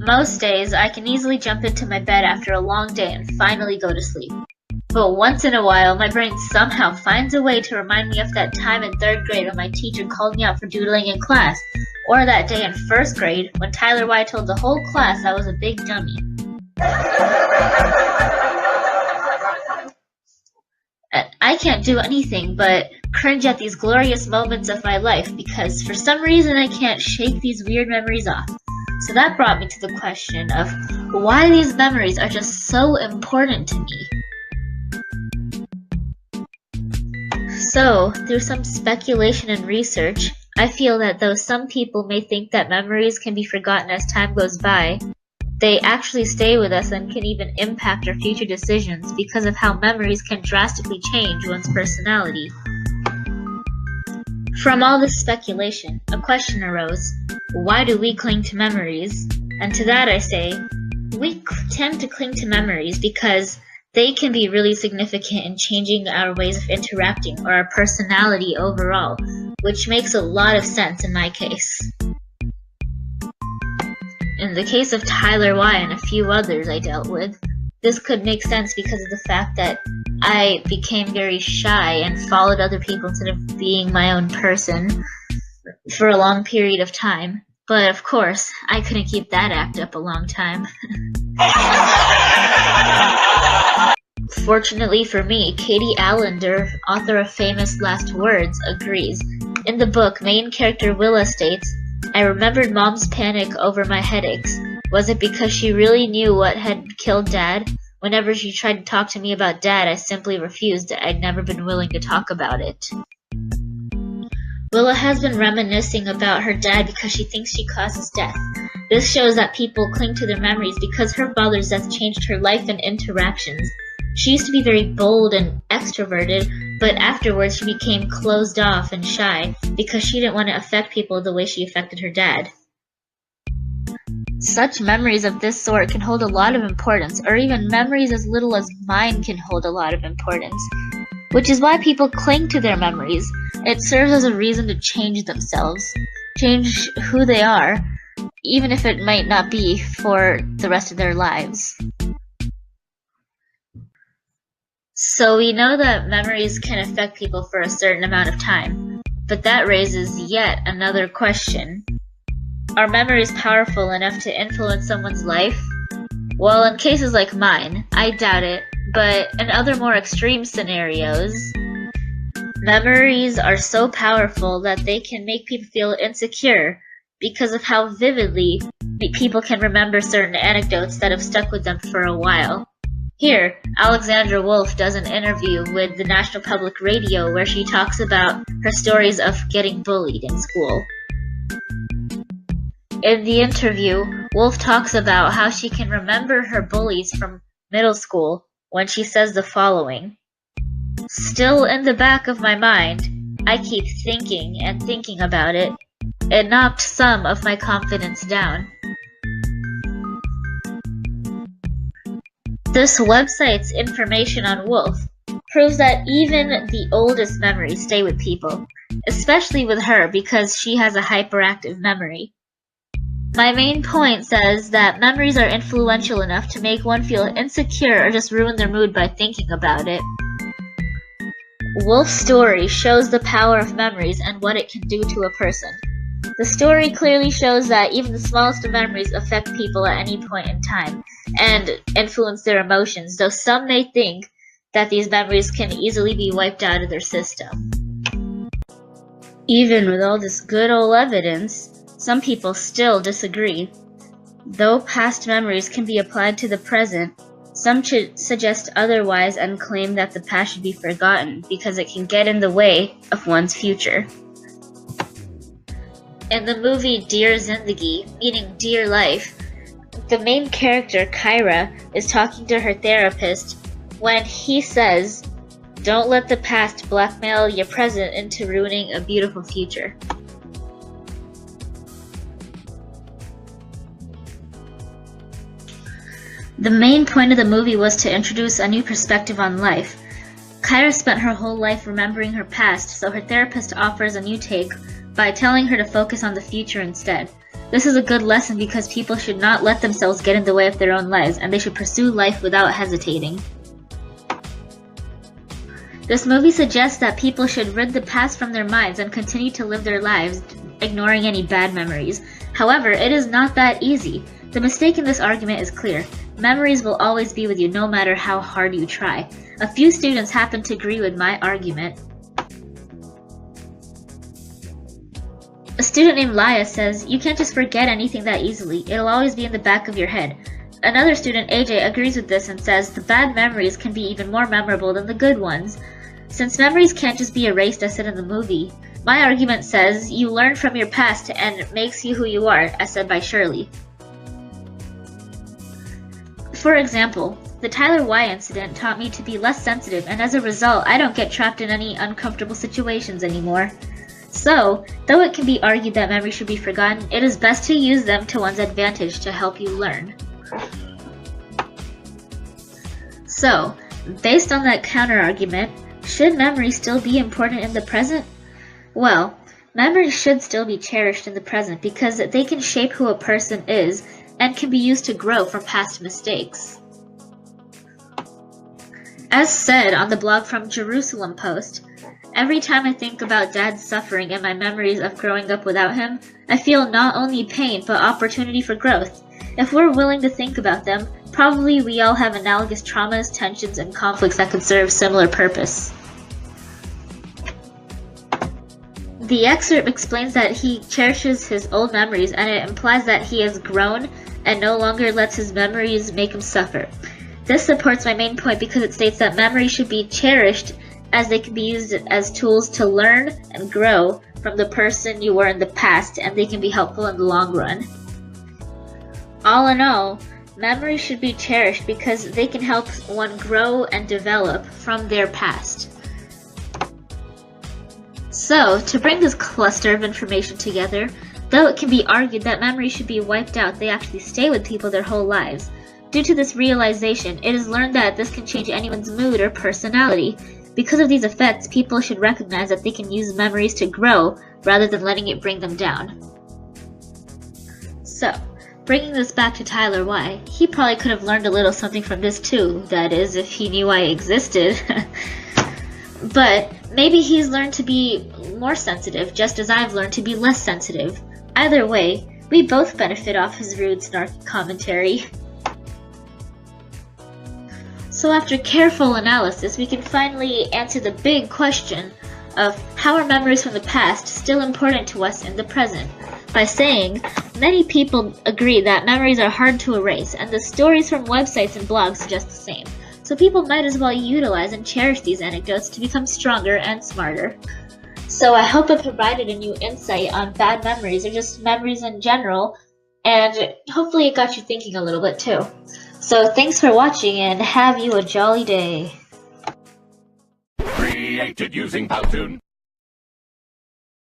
Most days, I can easily jump into my bed after a long day and finally go to sleep. But once in a while, my brain somehow finds a way to remind me of that time in 3rd grade when my teacher called me out for doodling in class, or that day in 1st grade when Tyler White told the whole class I was a big dummy. I can't do anything but cringe at these glorious moments of my life because for some reason I can't shake these weird memories off. So that brought me to the question of why these memories are just so important to me. So, through some speculation and research, I feel that though some people may think that memories can be forgotten as time goes by, they actually stay with us and can even impact our future decisions because of how memories can drastically change one's personality. From all this speculation, a question arose: why do we cling to memories? And to that I say, we tend to cling to memories because they can be really significant in changing our ways of interacting or our personality overall, which makes a lot of sense in my case. In the case of Tyler White and a few others I dealt with, this could make sense because of the fact that I became very shy and followed other people instead of being my own person for a long period of time. But of course, I couldn't keep that act up a long time. Fortunately for me, Katie Allender, author of Famous Last Words, agrees. In the book, main character Willa states, "I remembered Mom's panic over my headaches. Was it because she really knew what had killed Dad? Whenever she tried to talk to me about Dad, I simply refused. I'd never been willing to talk about it." Willa has been reminiscing about her dad because she thinks she caused his death. This shows that people cling to their memories because her father's death changed her life and interactions. She used to be very bold and extroverted, but afterwards she became closed off and shy because she didn't want to affect people the way she affected her dad. Such memories of this sort can hold a lot of importance, or even memories as little as mine can hold a lot of importance, which is why people cling to their memories. It serves as a reason to change themselves, change who they are, even if it might not be for the rest of their lives. So we know that memories can affect people for a certain amount of time, but that raises yet another question. Are memories powerful enough to influence someone's life? Well, in cases like mine, I doubt it, but in other more extreme scenarios, memories are so powerful that they can make people feel insecure because of how vividly people can remember certain anecdotes that have stuck with them for a while. Here, Alexandra Wolf does an interview with the National Public Radio where she talks about her stories of getting bullied in school. In the interview, Wolf talks about how she can remember her bullies from middle school when she says the following: "Still in the back of my mind, I keep thinking and thinking about it. It knocked some of my confidence down." This website's information on Wolf proves that even the oldest memories stay with people, especially with her because she has a hyperactive memory. My main point says that memories are influential enough to make one feel insecure or just ruin their mood by thinking about it. Wolf's story shows the power of memories and what it can do to a person. The story clearly shows that even the smallest of memories affect people at any point in time and influence their emotions, though some may think that these memories can easily be wiped out of their system. Even with all this good old evidence, some people still disagree. Though past memories can be applied to the present, some suggest otherwise and claim that the past should be forgotten because it can get in the way of one's future. In the movie Dear Zindagi, meaning Dear Life, the main character, Kyra, is talking to her therapist when he says, "Don't let the past blackmail your present into ruining a beautiful future." The main point of the movie was to introduce a new perspective on life. Kyra spent her whole life remembering her past, so her therapist offers a new take by telling her to focus on the future instead. This is a good lesson because people should not let themselves get in the way of their own lives, and they should pursue life without hesitating. This movie suggests that people should rid the past from their minds and continue to live their lives, ignoring any bad memories. However, it is not that easy. The mistake in this argument is clear. Memories will always be with you no matter how hard you try. A few students happen to agree with my argument. A student named Laya says, "You can't just forget anything that easily. It'll always be in the back of your head." Another student, AJ, agrees with this and says, "The bad memories can be even more memorable than the good ones. Since memories can't just be erased as said in the movie." My argument says, "You learn from your past and it makes you who you are," as said by Shirley. For example, the Tyler Y incident taught me to be less sensitive, and as a result, I don't get trapped in any uncomfortable situations anymore. So, though it can be argued that memories should be forgotten, it is best to use them to one's advantage to help you learn. So, based on that counter-argument, should memories still be important in the present? Well, memories should still be cherished in the present because they can shape who a person is and can be used to grow from past mistakes. As said on the blog from Jerusalem Post, "Every time I think about Dad's suffering and my memories of growing up without him, I feel not only pain but opportunity for growth. If we're willing to think about them, probably we all have analogous traumas, tensions, and conflicts that could serve similar purpose." The excerpt explains that he cherishes his old memories, and it implies that he has grown and no longer lets his memories make him suffer. This supports my main point because it states that memories should be cherished as they can be used as tools to learn and grow from the person you were in the past, and they can be helpful in the long run. All in all, memories should be cherished because they can help one grow and develop from their past. So, to bring this cluster of information together, though it can be argued that memories should be wiped out, they actually stay with people their whole lives. Due to this realization, it is learned that this can change anyone's mood or personality. Because of these effects, people should recognize that they can use memories to grow rather than letting it bring them down. So, bringing this back to Tyler Y, he probably could have learned a little something from this too, that is, if he knew I existed. But maybe he's learned to be more sensitive, just as I've learned to be less sensitive. Either way, we both benefit off his rude, snarky commentary. So after careful analysis, we can finally answer the big question of how are memories from the past still important to us in the present, by saying many people agree that memories are hard to erase, and the stories from websites and blogs suggest the same. So people might as well utilize and cherish these anecdotes to become stronger and smarter. So I hope it provided a new insight on bad memories, or just memories in general, and hopefully it got you thinking a little bit too. So thanks for watching, and have you a jolly day. Created using Powtoon.